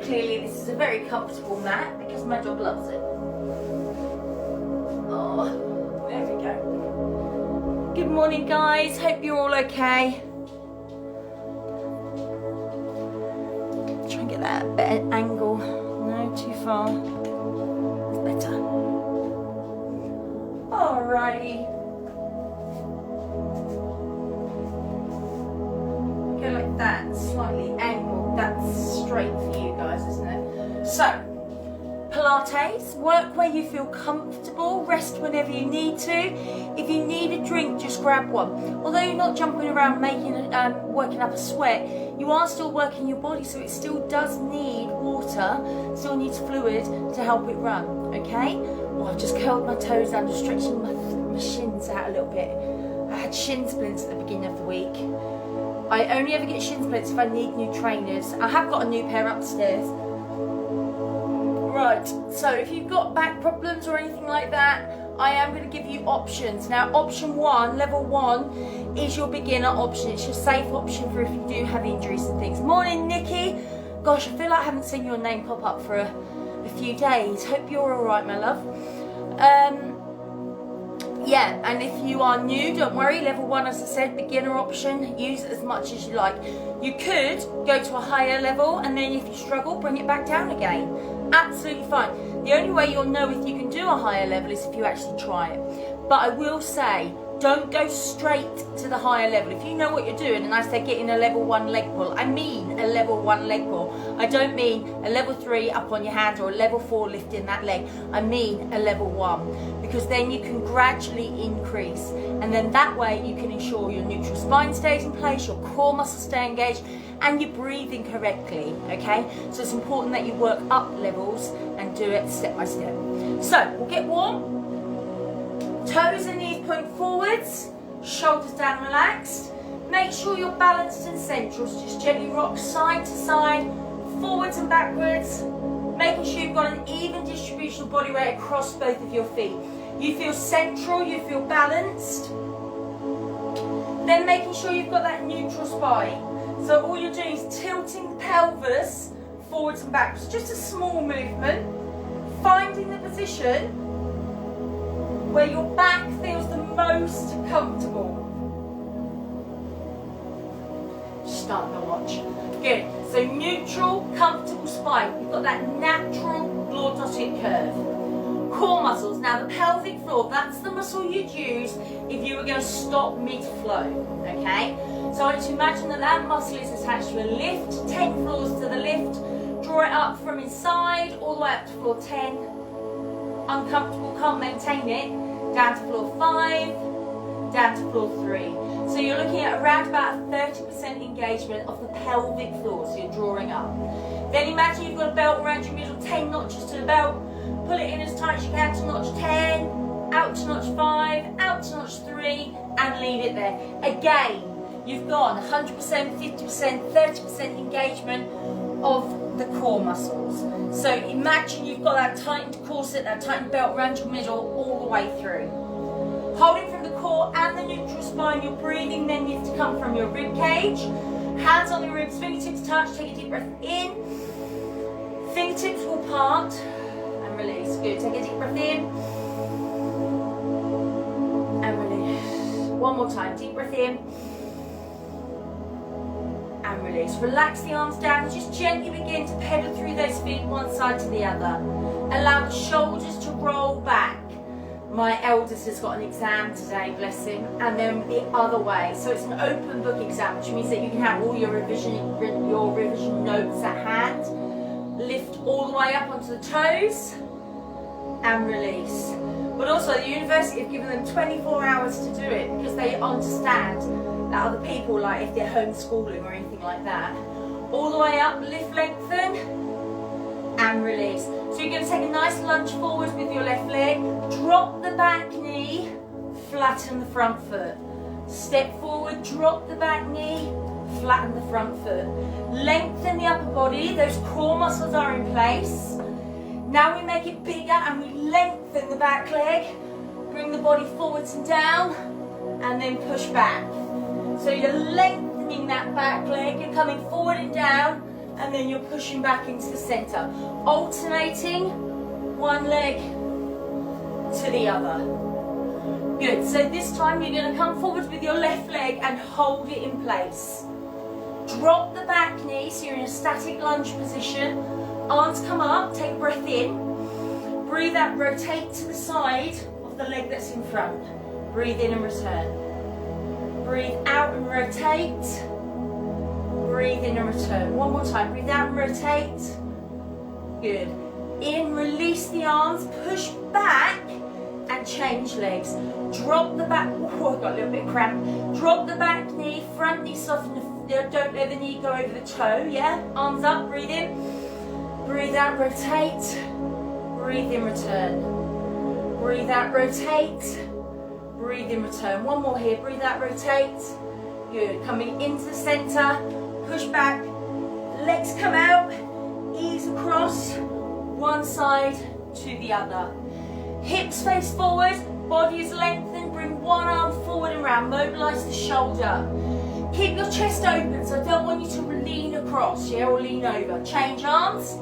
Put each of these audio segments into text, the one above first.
clearly this is a very comfortable mat because my dog loves it. Oh, there we go. Good morning, guys. Hope you're all okay. Try and get that better angle. No, too far. It's better. Alrighty. Go like that, slightly angled. That's straight for you guys, isn't it? So, Pilates, work where you feel comfortable, rest whenever you need to. If you need a drink, just grab one. Although you're not jumping around working up a sweat, you are still working your body, so it still does need water, still needs fluid to help it run, okay? Well, I've just curled my toes under, stretching my shins out a little bit. I had shin splints at the beginning of the week. I only ever get shin splints if I need new trainers. I have got a new pair upstairs. Right, so if you've got back problems or anything like that, I am going to give you options. Now, option 1, level 1, is your beginner option. It's your safe option for if you do have injuries and things. Morning, Nikki. Gosh, I feel like I haven't seen your name pop up for a few days. Hope you're all right, my love. Yeah, and if you are new, don't worry. Level 1, as I said, beginner option. Use it as much as you like. You could go to a higher level, and then if you struggle, bring it back down again. Absolutely fine. The only way you'll know if you can do a higher level is if you actually try it. But I will say, don't go straight to the higher level. If you know what you're doing, and I say get in a level 1 leg pull, I mean a level 1 leg pull. I don't mean a level 3 up on your hands or a level 4 lifting that leg. I mean a level 1, because then you can gradually increase, and then that way you can ensure your neutral spine stays in place, your core muscles stay engaged, and you're breathing correctly, okay? So it's important that you work up levels and do it step by step. So we'll get warm. Toes and knees point forwards, shoulders down relaxed. Make sure you're balanced and central, so just gently rock side to side, forwards and backwards, making sure you've got an even distribution of body weight across both of your feet. You feel central, you feel balanced. Then making sure you've got that neutral spine. So all you're doing is tilting the pelvis forwards and backwards, just a small movement, finding the position where your back feels the most comfortable. Just starting to watch. Good. So neutral, comfortable spine. You've got that natural lordotic curve. Core muscles. Now the pelvic floor, that's the muscle you'd use if you were going to stop mid-flow. Okay? So I want you to imagine that that muscle is attached to a lift, 10 floors to the lift. Draw it up from inside all the way up to floor 10. Uncomfortable, can't maintain it. Down to floor 5, down to floor 3. So you're looking at around about 30% engagement of the pelvic floor, so you're drawing up. Then imagine you've got a belt around your middle, 10 notches to the belt. Pull it in as tight as you can to notch 10, out to notch 5, out to notch 3, and leave it there. Again, you've gone 100%, 50%, 30% engagement of the core muscles. So imagine you've got that tightened corset, that tightened belt around your middle all the way through. Holding from the core and the neutral spine, your breathing then needs to come from your rib cage. Hands on the ribs, fingertips touch, take a deep breath in. Fingertips will part and release. Good, take a deep breath in and release. One more time, deep breath in and release. Relax the arms down, just gently begin to pedal through those feet one side to the other. Allow the shoulders to roll back. My eldest has got an exam today, bless him, and then the other way. So it's an open book exam, which means that you can have all your revision notes at hand. Lift all the way up onto the toes and release. But also the university have given them 24 hours to do it because they understand that other people, like if they're homeschooling or anything like that. All the way up, lift, lengthen, and release. So you're going to take a nice lunge forward with your left leg, drop the back knee, flatten the front foot. Step forward, drop the back knee, flatten the front foot. Lengthen the upper body, those core muscles are in place. Now we make it bigger and we lengthen the back leg, bring the body forwards and down, and then push back. So you're lengthening that back leg, you're coming forward and down, and then you're pushing back into the center, alternating one leg to the other. Good. So this time you're going to come forward with your left leg and hold it in place. Drop the back knee, so you're in a static lunge position. Arms come up, take a breath in. Breathe out, rotate to the side of the leg that's in front. Breathe in and return. Breathe out and rotate. Breathe in and return. One more time. Breathe out and rotate. Good. In, release the arms, push back and change legs. Drop the back, oh, I got a little bit cramped. Drop the back knee, front knee soften, don't let the knee go over the toe, yeah? Arms up, breathe in. Breathe out, rotate. Breathe in, return. Breathe out, rotate. Breathe in, return. One more here, breathe out, rotate. Good, coming into the center, push back, legs come out, ease across, one side to the other. Hips face forward, body is lengthened, bring one arm forward and round, mobilize the shoulder. Keep your chest open, so I don't want you to lean across, yeah, or lean over. Change arms.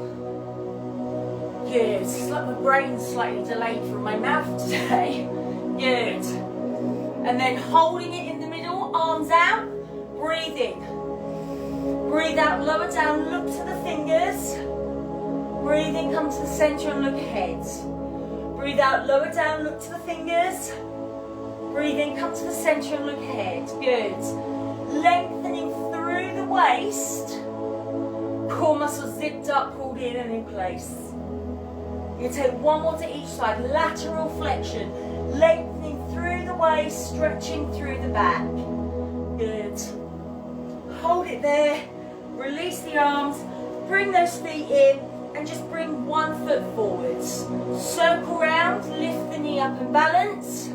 Good, it's like my brain's slightly delayed from my mouth today. Good. And then holding it in the middle, arms out, breathe in. Breathe out, lower down, look to the fingers. Breathe in, come to the center and look ahead. Breathe out, lower down, look to the fingers. Breathe in, come to the center and look ahead. Good. Lengthening through the waist. Core muscles zipped up, pulled in and in place. You take one more to each side. Lateral flexion. Lengthening through the waist, stretching through the back. Good. Hold it there. Release the arms. Bring those feet in. And just bring one foot forwards. Circle round, lift the knee up and balance.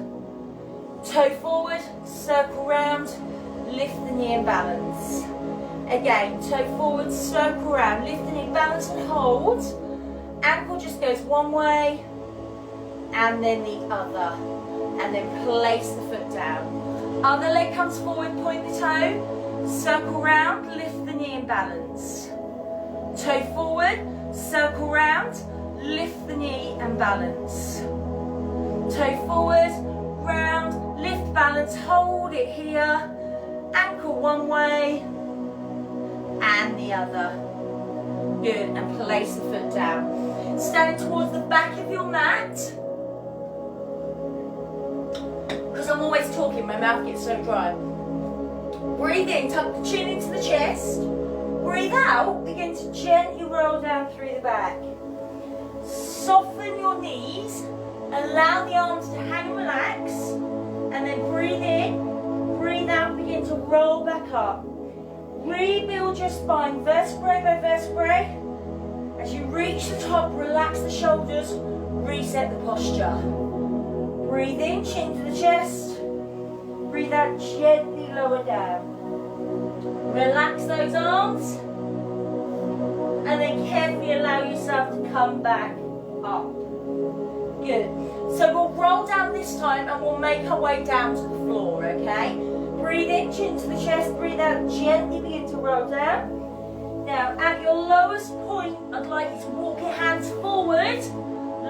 Toe forward, circle round, lift the knee and balance. Again, toe forward, circle round, lift the knee, balance and hold. Ankle just goes one way and then the other. And then place the foot down. Other leg comes forward, point the toe. Circle round, lift the knee and balance. Toe forward. Circle round, lift the knee and balance. Toe forward, round, lift, balance, hold it here. Ankle one way and the other. Good, and place the foot down. Stand towards the back of your mat. Because I'm always talking, my mouth gets so dry. Breathe in, tuck the chin into the chest. Breathe out, begin to gently roll down through the back. Soften your knees, allow the arms to hang and relax, and then breathe in, breathe out, begin to roll back up. Rebuild your spine, vertebrae by vertebrae. As you reach the top, relax the shoulders, reset the posture. Breathe in, chin to the chest. Breathe out, gently lower down. Relax those arms and then carefully allow yourself to come back up. Good. So we'll roll down this time and we'll make our way down to the floor, okay? Breathe in, chin to the chest, breathe out, gently begin to roll down. Now at your lowest point, I'd like you to walk your hands forward,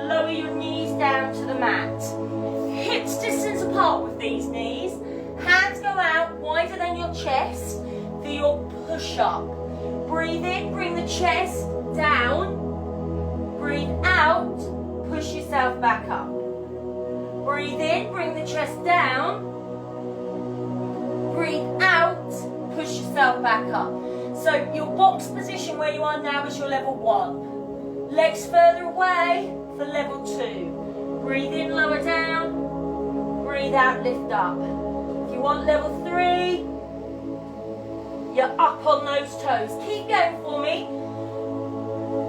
lower your knees down to the mat. Hips distance apart with these knees, hands go out wider than your chest. For your push-up. Breathe in, bring the chest down. Breathe out, push yourself back up. Breathe in, bring the chest down. Breathe out, push yourself back up. So your box position where you are now is your level 1. Legs further away for level 2. Breathe in, lower down. Breathe out, lift up. If you want level 3, you're up on those toes. Keep going for me.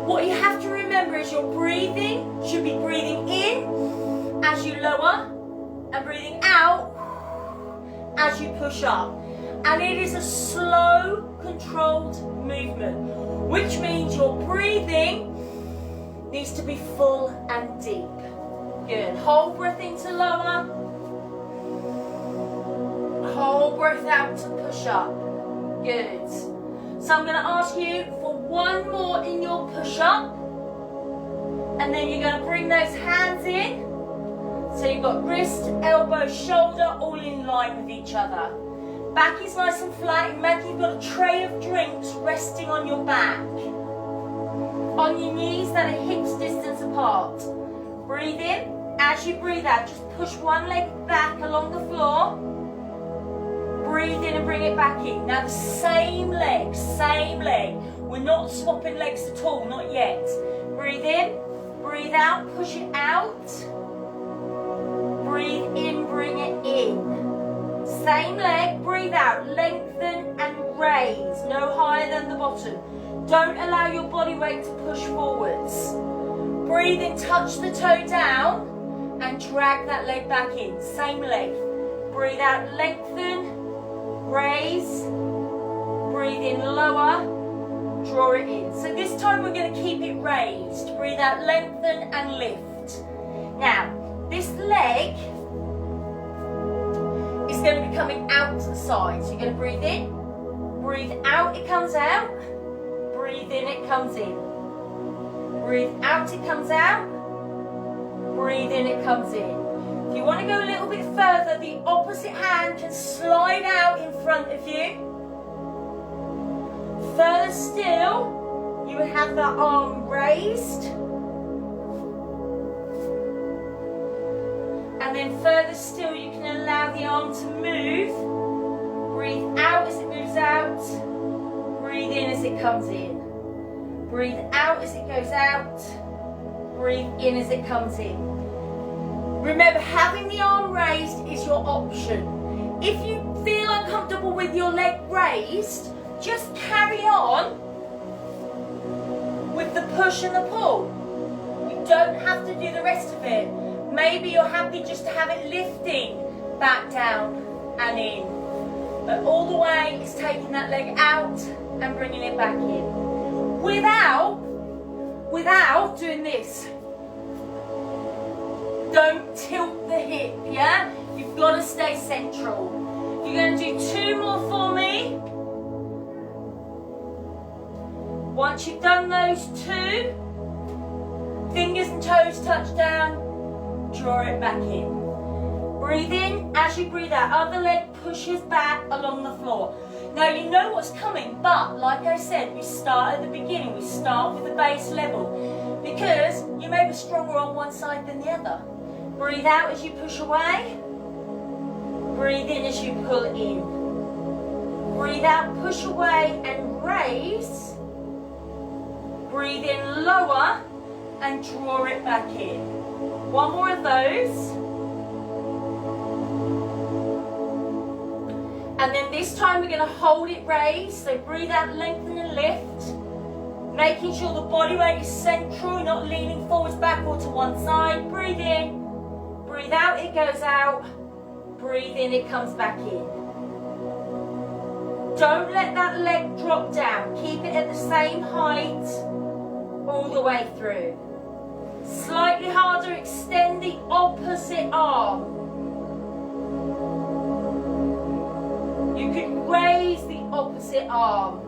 What you have to remember is your breathing should be breathing in as you lower and breathing out as you push up. And it is a slow, controlled movement, which means your breathing needs to be full and deep. Good. Hold breath in to lower. Hold breath out to push up. Good. So I'm going to ask you for one more in your push-up. And then you're going to bring those hands in. So you've got wrist, elbow, shoulder, all in line with each other. Back is nice and flat. Imagine you've got a tray of drinks resting on your back. On your knees that are hips distance apart. Breathe in. As you breathe out, just push one leg back along the floor. Breathe in and bring it back in. Now the same leg, same leg. We're not swapping legs at all, not yet. Breathe in, breathe out, push it out. Breathe in, bring it in. Same leg, breathe out, lengthen and raise. No higher than the bottom. Don't allow your body weight to push forwards. Breathe in, touch the toe down and drag that leg back in. Same leg. Breathe out, lengthen, raise. Breathe in, lower, draw it in. So this time we're going to keep it raised. Breathe out, lengthen and lift. Now, this leg is going to be coming out to the side. So you're going to breathe in, breathe out, it comes out. Breathe in, it comes in. Breathe out, it comes out. Breathe in, it comes in. If you want to go a little bit further, the opposite hand can slide out in front of you. Further still, you would have that arm raised. And then further still, you can allow the arm to move. Breathe out as it moves out. Breathe in as it comes in. Breathe out as it goes out. Breathe in as it comes in. Remember, having the arm raised is your option. If you feel uncomfortable with your leg raised, just carry on with the push and the pull. You don't have to do the rest of it. Maybe you're happy just to have it lifting back down and in. But all the way is taking that leg out and bringing it back in. Without doing this. Don't tilt the hip, yeah? You've got to stay central. You're going to do two more for me. Once you've done those two, fingers and toes touch down, draw it back in. Breathe in, as you breathe out, other leg pushes back along the floor. Now you know what's coming, but like I said, we start at the beginning. We start with the base level because you may be stronger on one side than the other. Breathe out as you push away. Breathe in as you pull in. Breathe out, push away and raise. Breathe in, lower and draw it back in. One more of those. And then this time we're going to hold it raised. So breathe out, lengthen and lift. Making sure the body weight is central, not leaning forwards, backward to one side. Breathe in. Breathe out, it goes out. Breathe in, it comes back in. Don't let that leg drop down. Keep it at the same height all the way through. Slightly harder, extend the opposite arm. You can raise the opposite arm.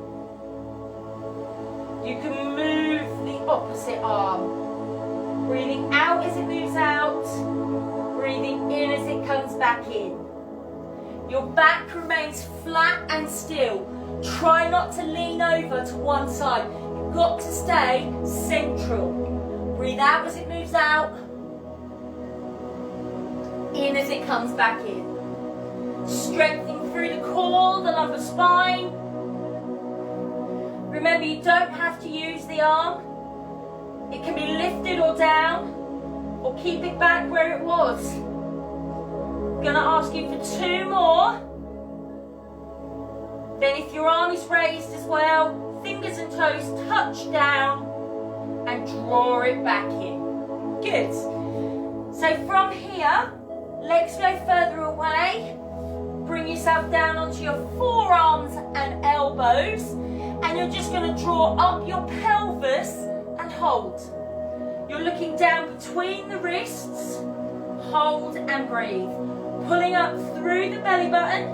You can move the opposite arm. Breathing out as it moves out. Breathing in as it comes back in. Your back remains flat and still. Try not to lean over to one side. You've got to stay central. Breathe out as it moves out. In as it comes back in. Strengthening through the core, the lumbar spine. Remember, you don't have to use the arm. It can be lifted or down, or keep it back where it was. I'm going to ask you for two more. Then if your arm is raised as well, fingers and toes touch down and draw it back in. Good. So from here, legs go further away. Bring yourself down onto your forearms and elbows, and you're just going to draw up your pelvis and hold. You're looking down between the wrists, hold and breathe. Pulling up through the belly button,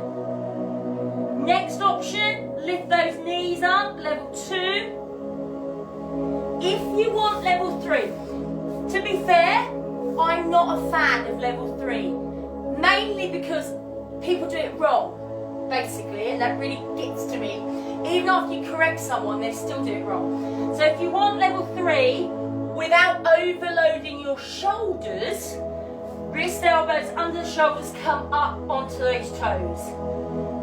Next option, lift those knees up, level 2. If you want level 3, to be fair, I'm not a fan of level 3, mainly because people do it wrong, basically, and that really gets to me. Even after you correct someone, they still do it wrong. So if you want level 3, without overloading your shoulders, wrist, elbows, under the shoulders, come up onto those toes.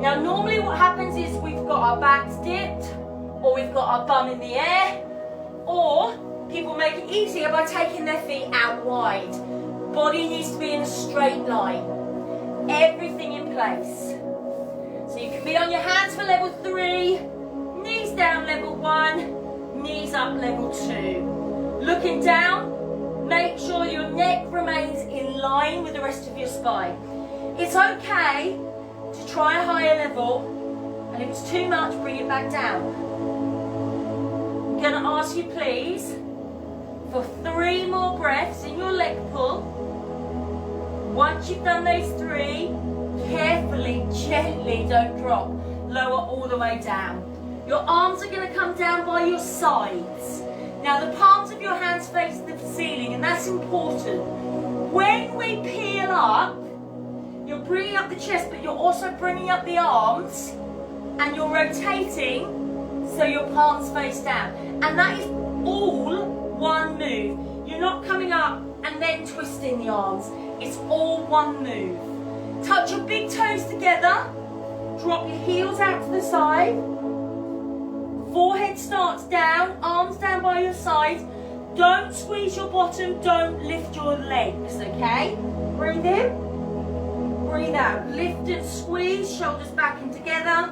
Now normally what happens is we've got our backs dipped, or we've got our bum in the air, or people make it easier by taking their feet out wide. Body needs to be in a straight line. Everything in place. So you can be on your hands for level 3, knees down level 1, knees up level 2. Looking down, make sure your neck remains in line with the rest of your spine. It's okay to try a higher level, and if it's too much, bring it back down. I'm going to ask you please for 3 more breaths in your leg pull. Once you've done those 3, carefully, gently, don't drop. Lower all the way down. Your arms are going to come down by your sides. Now the palms of your hands face the ceiling, and that's important. When we peel up, you're bringing up the chest, but you're also bringing up the arms, and you're rotating so your palms face down. And that is all one move. You're not coming up and then twisting the arms. It's all one move. Touch your big toes together. Drop your heels out to the side. Forehead starts down, arms down by your side. Don't squeeze your bottom, don't lift your legs, okay? Breathe in, breathe out. Lift and squeeze, shoulders back and together.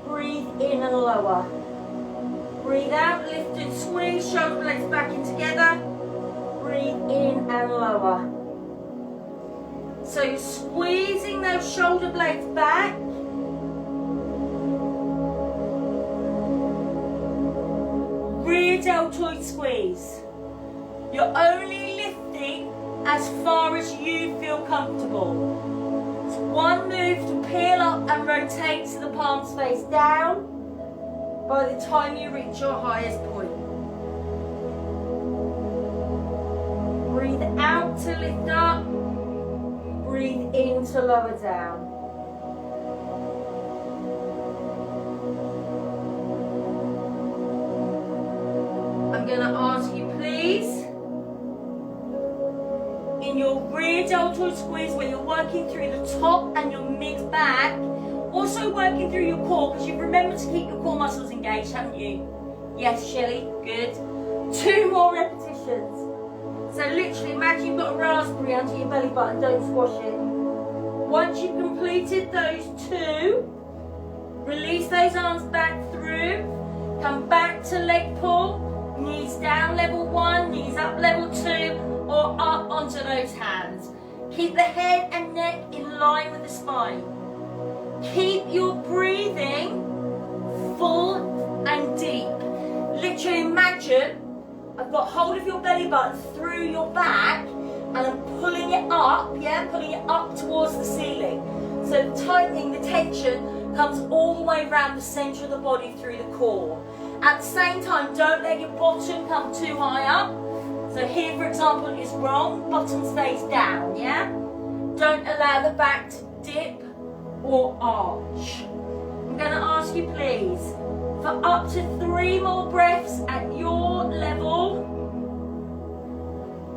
Breathe in and lower. Breathe out, lift and squeeze, shoulder blades back and together. Breathe in and lower. So you're squeezing those shoulder blades back. Rear deltoid squeeze. You're only lifting as far as you feel comfortable. It's one move to peel up and rotate so the palms face down by the time you reach your highest point. Breathe out to lift up. Breathe in to lower down. I'm going to ask you please, in your rear deltoid squeeze where you're working through the top and your mid back, also working through your core, because you've remembered to keep your core muscles engaged, haven't you? Yes, Shelley, good. 2 more repetitions. So literally imagine you've got a raspberry under your belly button, don't squash it. Once you've completed those 2, release those arms back through, come back to leg pull, knees down level 1, knees up level 2, or up onto those hands. Keep the head and neck in line with the spine. Keep your breathing full and deep. Literally imagine I've got hold of your belly button through your back and I'm pulling it up, yeah, pulling it up towards the ceiling. So tightening, the tension comes all the way around the centre of the body through the core. At the same time, don't let your bottom come too high up. So here, for example, is wrong, bottom stays down, yeah? Don't allow the back to dip or arch. I'm going to ask you, please, for up to 3 more breaths at your level.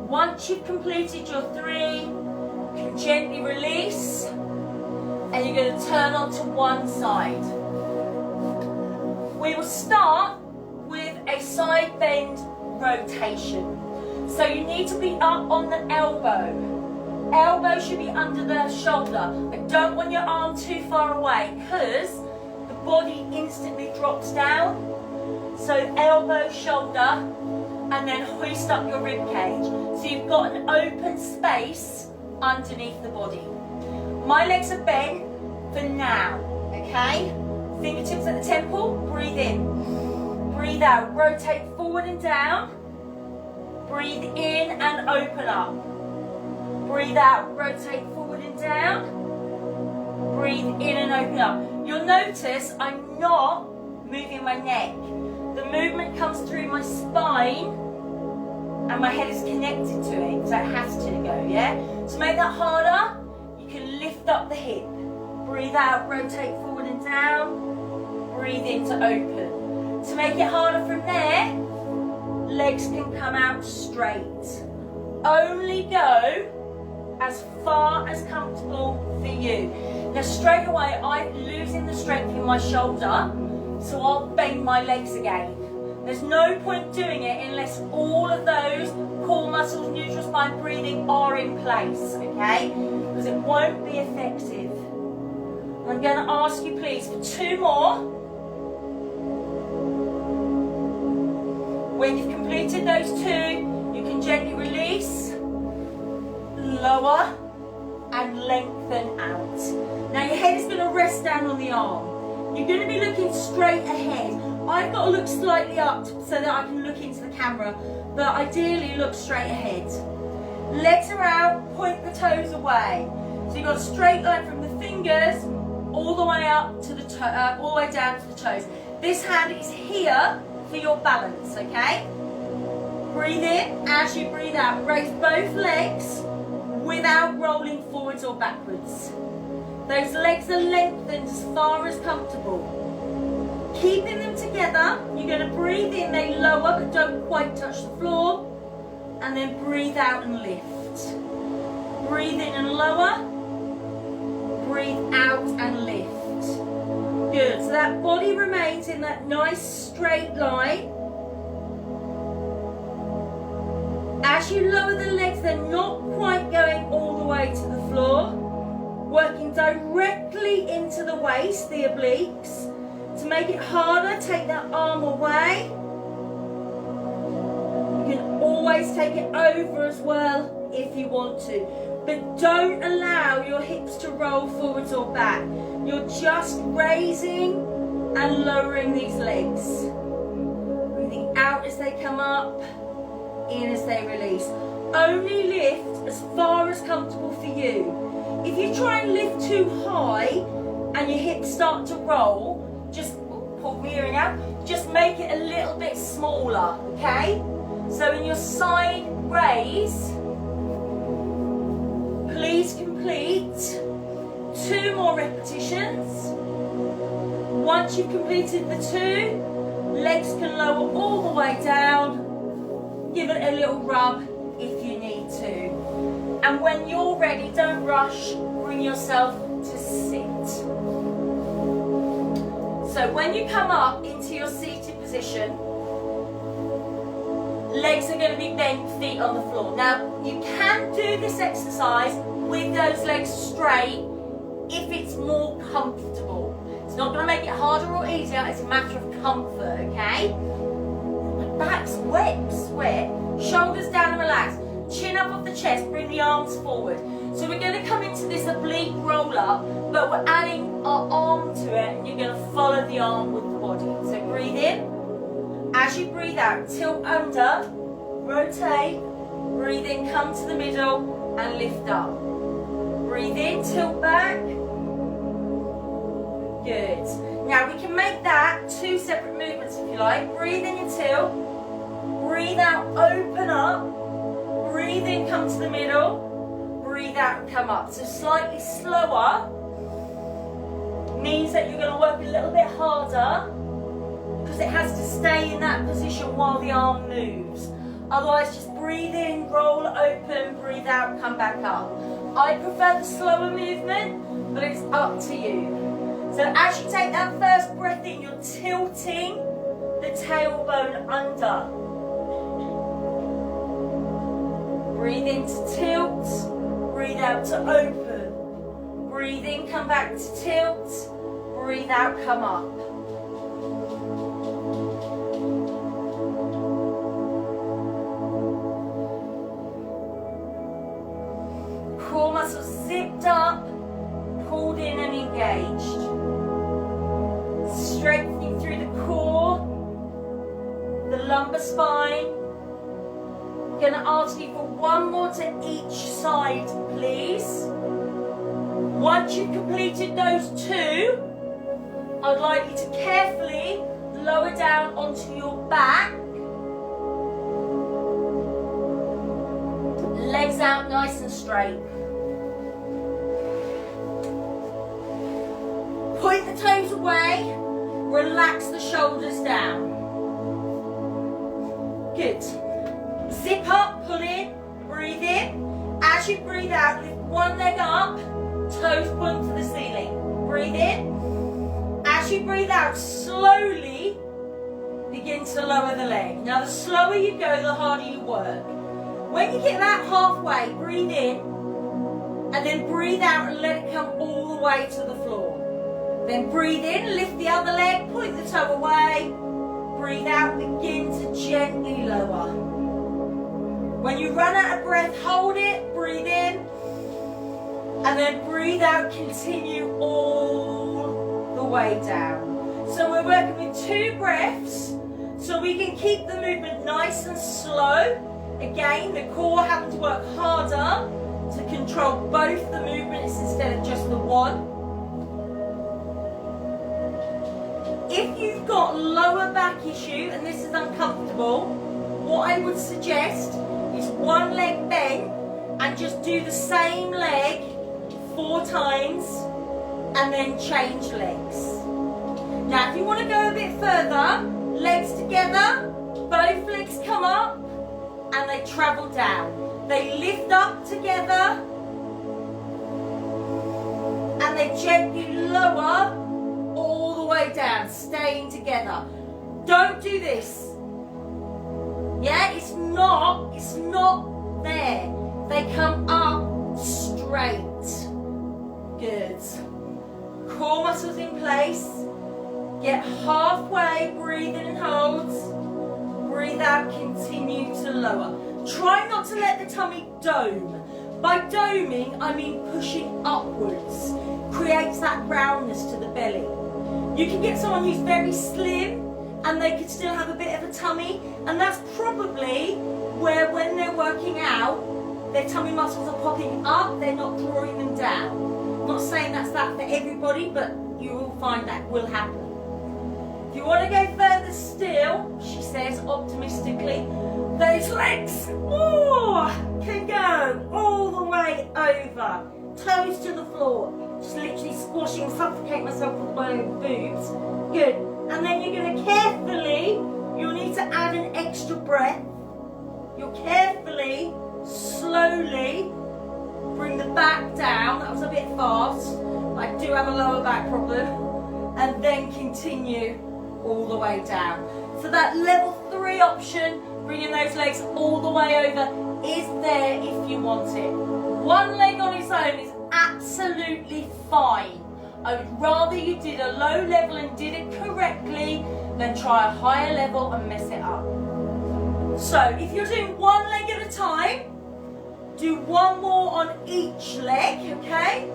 Once you've completed your 3, you can gently release, and you're going to turn onto one side. We will start with a side bend rotation. So you need to be up on the elbow. Elbow should be under the shoulder. I don't want your arm too far away because the body instantly drops down. So elbow, shoulder, and then hoist up your rib cage. So you've got an open space underneath the body. My legs are bent for now, okay? Fingertips at the temple, breathe in. Breathe out, rotate forward and down. Breathe in and open up. Breathe out, rotate forward and down. Breathe in and open up. You'll notice I'm not moving my neck. The movement comes through my spine and my head is connected to it, so it has to go, yeah? To make that harder, you can lift up the hip. Breathe out, rotate forward and down. Breathe in to open. To make it harder from there, legs can come out straight. Only go as far as comfortable for you. Now straight away, I'm losing the strength in my shoulder, so I'll bend my legs again. There's no point doing it unless all of those core muscles, neutral spine breathing are in place, okay? Because it won't be effective. I'm going to ask you please for 2 more. When you've completed those 2, you can gently release, lower, and lengthen out. Now your head is going to rest down on the arm. You're going to be looking straight ahead. I've got to look slightly up so that I can look into the camera, but ideally look straight ahead. Legs are out, point the toes away. So you've got a straight line from the fingers all the way up to the all the way down to the toes. This hand is here for your balance, okay? Breathe in as you breathe out. Raise both legs without rolling forwards or backwards. Those legs are lengthened as far as comfortable. Keeping them together, you're going to breathe in, they lower but don't quite touch the floor, and then breathe out and lift. Breathe in and lower, breathe out and lift. Good, so that body remains in that nice straight line. As you lower the legs, they're not quite going all the way to the floor. Working directly into the waist, the obliques. To make it harder, take that arm away. You can always take it over as well if you want to. But don't allow your hips to roll forwards or back. You're just raising and lowering these legs. Breathing out as they come up, in as they release. Only lift as far as comfortable for you. If you try and lift too high and your hips start to roll, just pull the earring out, just make it a little bit smaller, okay? So in your side raise, please complete 2 more repetitions. Once you've completed the 2, legs can lower all the way down. Give it a little rub if you need to. And when you're ready, don't rush, bring yourself to sit. So when you come up into your seated position, legs are going to be bent, feet on the floor. Now, you can do this exercise with those legs straight if it's more comfortable. It's not going to make it harder or easier, it's a matter of comfort, okay? My back's wet, sweat. Shoulders down and relax. Chin up off the chest, bring the arms forward. So we're going to come into this oblique roll up, but we're adding our arm to it, and you're going to follow the arm with the body. So breathe in. As you breathe out, tilt under, rotate, breathe in, come to the middle, and lift up. Breathe in, tilt back. Good. Now we can make that 2 separate movements if you like. Breathe in and tilt. Breathe out, open up. Breathe in, come to the middle. Breathe out and come up. So slightly slower means that you're going to work a little bit harder because it has to stay in that position while the arm moves. Otherwise, just breathe in, roll open, breathe out, come back up. I prefer the slower movement, but it's up to you. So as you take that first breath in, you're tilting the tailbone under. Breathe in to tilt, breathe out to open. Breathe in, come back to tilt, breathe out, come up. Core muscles zipped up, pulled in and engaged. Strengthening through the core, the lumbar spine. I'm going to ask you for 1 more to each side, please. Once you've completed those 2, I'd like you to carefully lower down onto your back. Legs out nice and straight. Point the toes away. Relax the shoulders down. Good. Zip up, pull in, breathe in. As you breathe out, lift one leg up, toes point to the ceiling. Breathe in. As you breathe out, slowly begin to lower the leg. Now the slower you go, the harder you work. When you get about halfway, breathe in, and then breathe out and let it come all the way to the floor. Then breathe in, lift the other leg, point the toe away. Breathe out, begin to gently lower. When you run out of breath, hold it, breathe in, and then breathe out, continue all the way down. So we're working with 2 breaths, so we can keep the movement nice and slow. Again, the core having to work harder to control both the movements instead of just the one. If you've got lower back issue and this is uncomfortable, what I would suggest is one leg bent and just do the same leg 4 times and then change legs. Now if you want to go a bit further, legs together, both legs come up and they travel down. They lift up together and they gently lower all the way down, staying together. Don't do this. Yeah, it's not there. They come up straight. Good. Core muscles in place. Get halfway, breathe in and hold. Breathe out, continue to lower. Try not to let the tummy dome. By doming, I mean pushing upwards. Creates that roundness to the belly. You can get someone who's very slim and they could still have a bit of a tummy, and that's probably where when they're working out, their tummy muscles are popping up, they're not drawing them down. I'm not saying that's that for everybody, but you will find that will happen. If you want to go further still, she says optimistically, those legs can go all the way over, toes to the floor. Just literally squashing, suffocate myself with my own boobs. Good. And then you're going to carefully, you'll need to add an extra breath. You'll carefully, slowly bring the back down. That was a bit fast. I do have a lower back problem. And then continue all the way down. So that level 3 option, bringing those legs all the way over, is there if you want it. One leg on its own is absolutely fine. I would rather you did a low level and did it correctly than try a higher level and mess it up. So if you're doing one leg at a time, do one more on each leg, okay?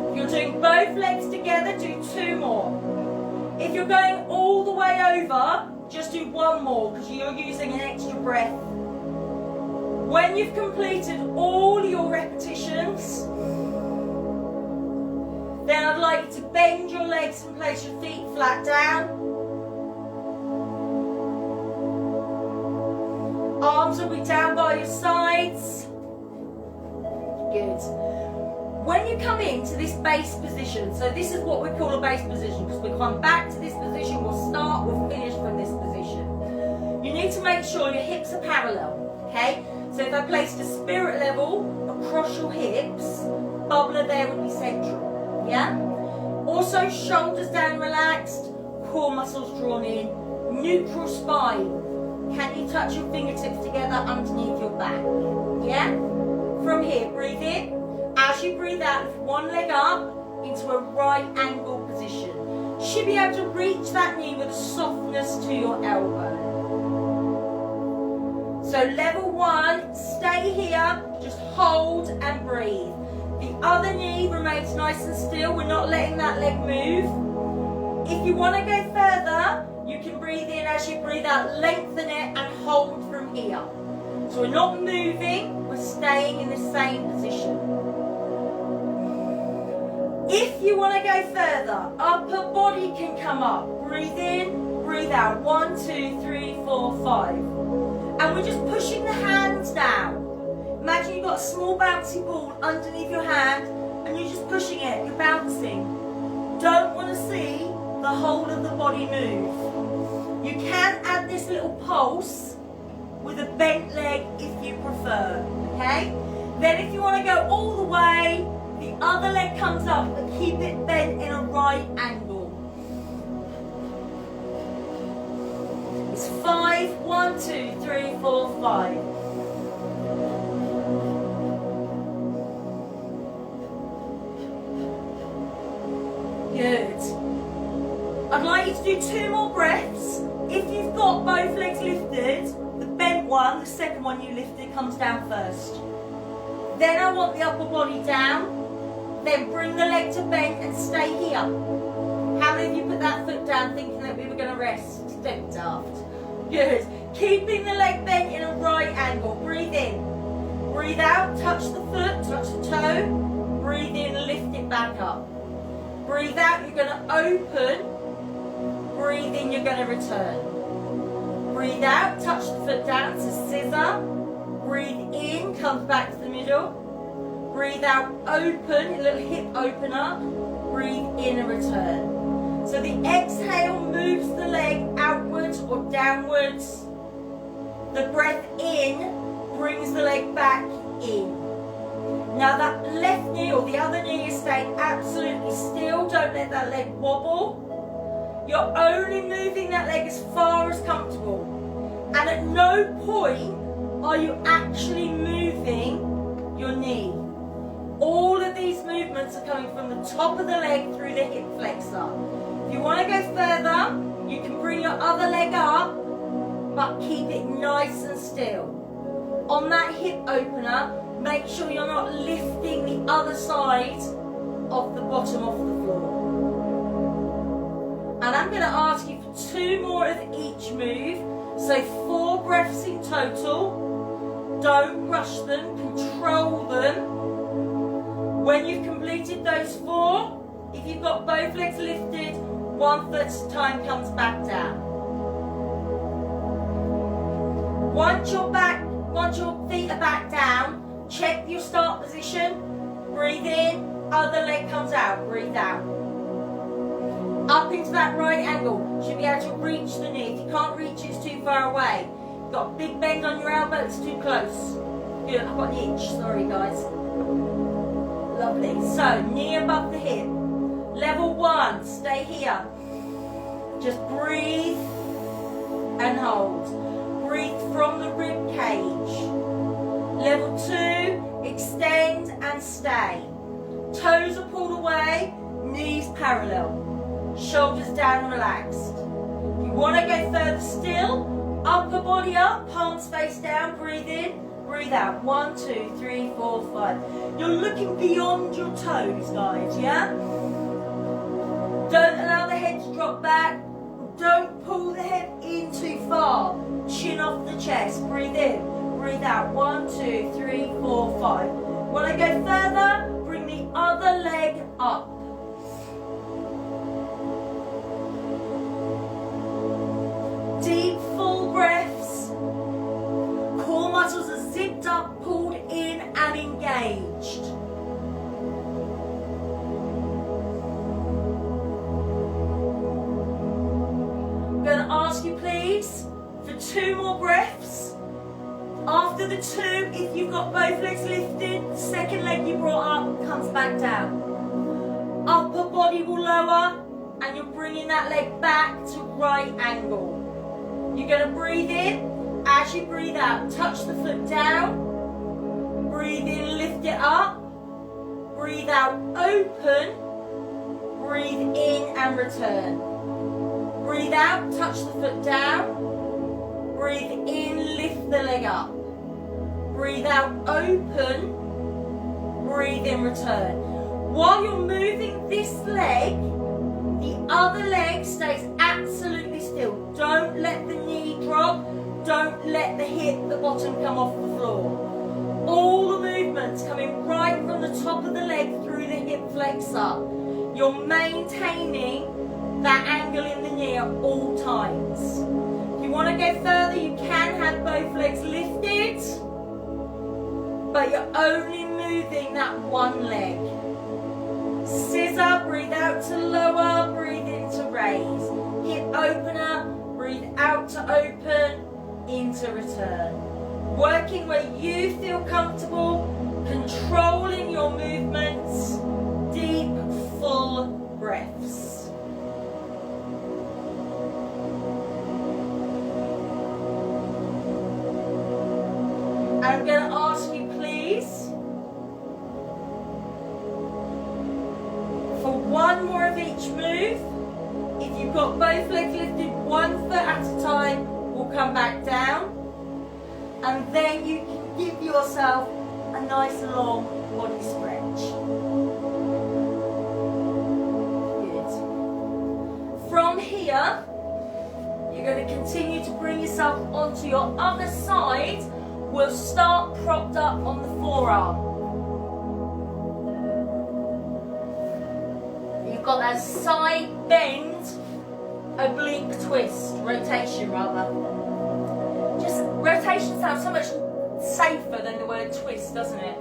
If you're doing both legs together, do 2 more. If you're going all the way over, just do 1 more because you're using an extra breath. When you've completed all your repetitions, then I'd like you to bend your legs and place your feet flat down. Arms will be down by your sides. Good. When you come into this base position, so this is what we call a base position, because we'll come back to this position, we'll start, we'll finish from this position. You need to make sure your hips are parallel, okay? So if I placed a spirit level across your hips, bubbler there would be central, yeah? Also shoulders down relaxed, core muscles drawn in, neutral spine. Can you touch your fingertips together underneath your back, yeah? From here, breathe in. As you breathe out, lift one leg up into a right angle position. You should be able to reach that knee with a softness to your elbow. So level 1, stay here, just hold and breathe. The other knee remains nice and still, we're not letting that leg move. If you want to go further, you can breathe in as you breathe out, lengthen it and hold from here. So we're not moving, we're staying in the same position. If you want to go further, upper body can come up. Breathe in, breathe out. 1, 2, 3, 4, 5. And we're just pushing the hands down. Imagine you've got a small bouncy ball underneath your hand and you're just pushing it, you're bouncing. Don't want to see the whole of the body move. You can add this little pulse with a bent leg if you prefer, okay? Then if you want to go all the way, the other leg comes up and keep it bent in a right angle. It's 5, 1, 2, 3, 4, 5. Good. I'd like you to do 2 more breaths. If you've got both legs lifted, the bent one, the second one you lifted, comes down first. Then I want the upper body down. Then bring the leg to bend and stay here. How many of you put that foot down thinking that we were going to rest? Don't daft. Good. Keeping the leg bent in a right angle. Breathe in. Breathe out. Touch the foot. Touch the toe. Breathe in. Lift it back up. Breathe out. You're going to open. Breathe in. You're going to return. Breathe out. Touch the foot down. It's a scissor. Breathe in. Comes back to the middle. Breathe out, open, a little hip opener. Breathe in and return. So the exhale moves the leg outwards or downwards. The breath in brings the leg back in. Now that left knee or the other knee is staying absolutely still. Don't let that leg wobble. You're only moving that leg as far as comfortable. And at no point are you actually moving your knee. All of these movements are coming from the top of the leg through the hip flexor. If you want to go further, you can bring your other leg up, but keep it nice and still. On that hip opener, make sure you're not lifting the other side of the bottom off the floor. And I'm going to ask you for 2 more of each move. So 4 breaths in total. Don't rush them, control them. When you've completed those 4, if you've got both legs lifted, 1/3 of the time comes back down. Once your feet are back down, check your start position. Breathe in, other leg comes out, breathe out. Up into that right angle. Should be able to reach the knee. If you can't reach it, it's too far away. You've got a big bend on your elbow, it's too close. Good, I've got an itch, sorry guys. Lovely. So, knee above the hip. Level 1, stay here. Just breathe and hold. Breathe from the rib cage. Level 2, extend and stay. Toes are pulled away, knees parallel. Shoulders down, relaxed. If you want to go further still, upper body up, palms face down, breathe in. Breathe out. 1, 2, 3, 4, 5. You're looking beyond your toes, guys, yeah? Don't allow the head to drop back. Don't pull the head in too far. Chin off the chest. Breathe in. Breathe out. 1, 2, 3, 4, 5. Want to go further? Bring the other leg up. Deep, full breaths. Core muscles are zipped up, pulled in and engaged. I'm going to ask you please for 2 more breaths. After the 2, if you've got both legs lifted, the second leg you brought up comes back down. Upper body will lower and you're bringing that leg back to right angle. You're going to breathe in. As you breathe out, touch the foot down. Breathe in, lift it up. Breathe out, open. Breathe in and return. Breathe out, touch the foot down. Breathe in, lift the leg up. Breathe out, open. Breathe in, return. While you're moving this leg, the other leg stays absolutely still. Don't let the knee drop. Don't let the hip, the bottom come off the floor. All the movements coming right from the top of the leg through the hip flexor. You're maintaining that angle in the knee at all times. If you want to go further, you can have both legs lifted, but you're only moving that one leg. Scissor, breathe out to lower, breathe in to raise. Hip opener, breathe out to open, into return. Working where you feel comfortable, controlling your movements, deep, full breaths. I'm going to ask you, please, for one more of each move. If you've got both legs lifted 1 foot at a time, we'll come back down. And then you can give yourself a nice long body stretch. Good. From here, you're going to continue to bring yourself onto your other side. We'll start propped up on the forearm. You've got that side bend, oblique twist, rotation rather. Just rotation sounds so much safer than the word twist, doesn't it?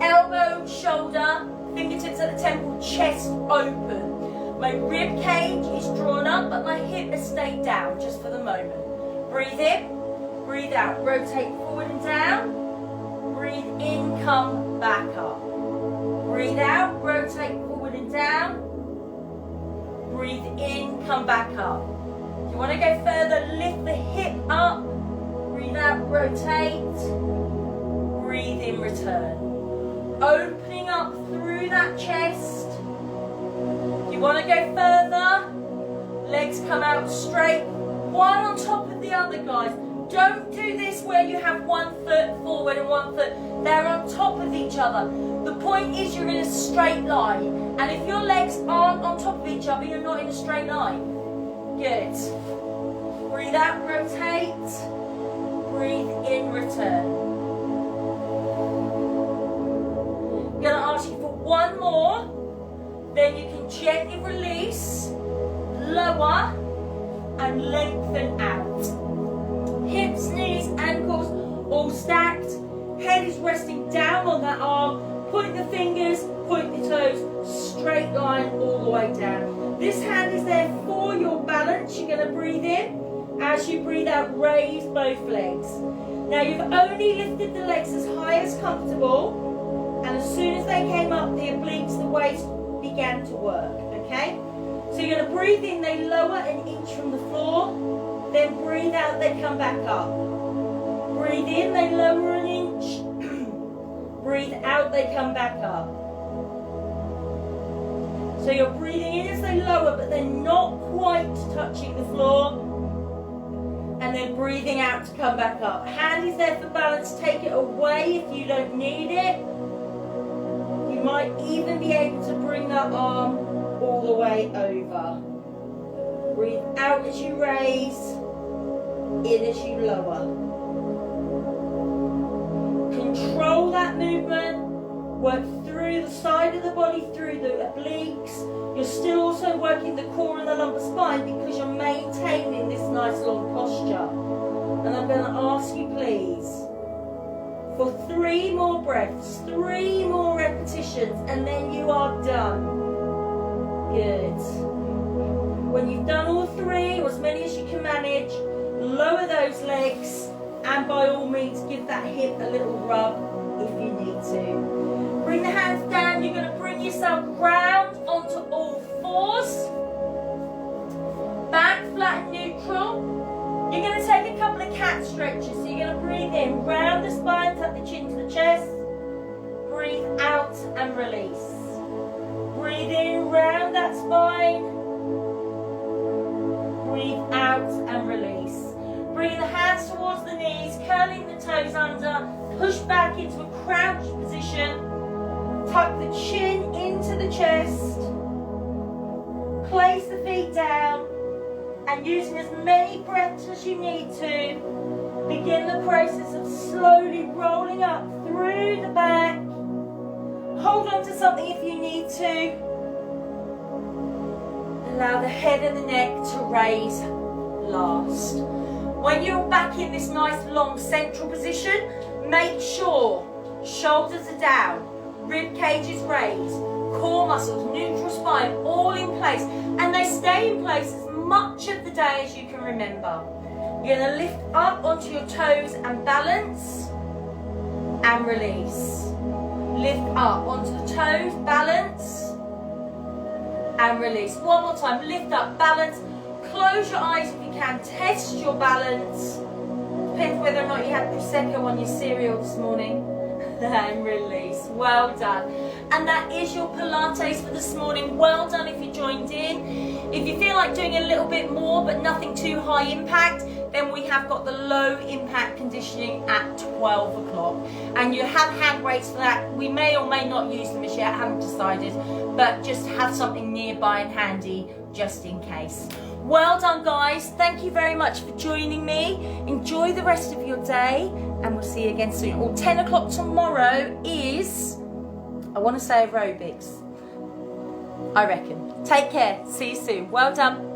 Elbow, shoulder, fingertips at the temple, chest open. My rib cage is drawn up, but my hip has stayed down just for the moment. Breathe in, breathe out. Rotate forward and down. Breathe in, come back up. Breathe out, rotate forward and down. Breathe in, come back up. If you want to go further, lift the hip up. Breathe out, rotate. Breathe in, return. Opening up through that chest. If you want to go further, legs come out straight, one on top of the other, guys. Don't do this where you have 1 foot forward and 1 foot. They're on top of each other. The point is you're in a straight line. And if your legs aren't on top of each other, you're not in a straight line. Good. Breathe out, rotate. Breathe in, return. I'm going to ask you for one more. Then you can gently release, lower, and lengthen out. Hips, knees, ankles, all stacked. Head is resting down on that arm. Point the fingers, point the toes, straight line all the way down. This hand is there for your balance. You're going to breathe in. As you breathe out, raise both legs. Now you've only lifted the legs as high as comfortable. And as soon as they came up, the obliques, the waist began to work, okay? So you're going to breathe in, they lower an inch from the floor. Then breathe out, they come back up. Breathe in, they lower an inch. Breathe out, they come back up. So you're breathing in as they lower, but they're not quite touching the floor. And then breathing out to come back up. Hand is there for balance. Take it away if you don't need it. You might even be able to bring that arm all the way over. Breathe out as you raise, in as you lower. Control that movement. Work through the side of the body, through the obliques. You're still also working the core and the lumbar spine because you're maintaining this nice long posture. And I'm going to ask you, please, for 3 more breaths, 3 more repetitions, and then you are done. Good. When you've done all 3, or as many as you can manage, lower those legs, and by all means give that hip a little rub if you need to. Bring the hands down. You're going to bring yourself round onto all 4s. Back flat and neutral. You're going to take a couple of cat stretches. So you're going to breathe in, round the spine, tuck the chin to the chest. Breathe out and release. Breathe in, round that spine. Breathe out and release. Bring the hands towards the knees, curling the toes under. Push back into a crouched position. Tuck the chin into the chest. Place the feet down. And using as many breaths as you need to, begin the process of slowly rolling up through the back. Hold on to something if you need to. Allow the head and the neck to raise last. When you're back in this nice long central position, make sure shoulders are down, rib cage is raised, core muscles, neutral spine, all in place, and they stay in place as much of the day as you can remember. You're going to lift up onto your toes and balance and release. Lift up onto the toes, balance and release. One more time, lift up, balance. Close your eyes if you can, test your balance. Depends whether or not you had Prosecco on your cereal this morning. And release. Well done. And that is your Pilates for this morning. Well done if you joined in. If you feel like doing a little bit more but nothing too high impact, then we have got the low impact conditioning at 12 o'clock. And you have hand weights for that. We may or may not use them as yet, I haven't decided, but just have something nearby and handy just in case. Well done, guys. Thank you very much for joining me. Enjoy the rest of your day, and we'll see you again soon. Or 10 o'clock tomorrow is, I want to say aerobics, I reckon. Take care. See you soon. Well done.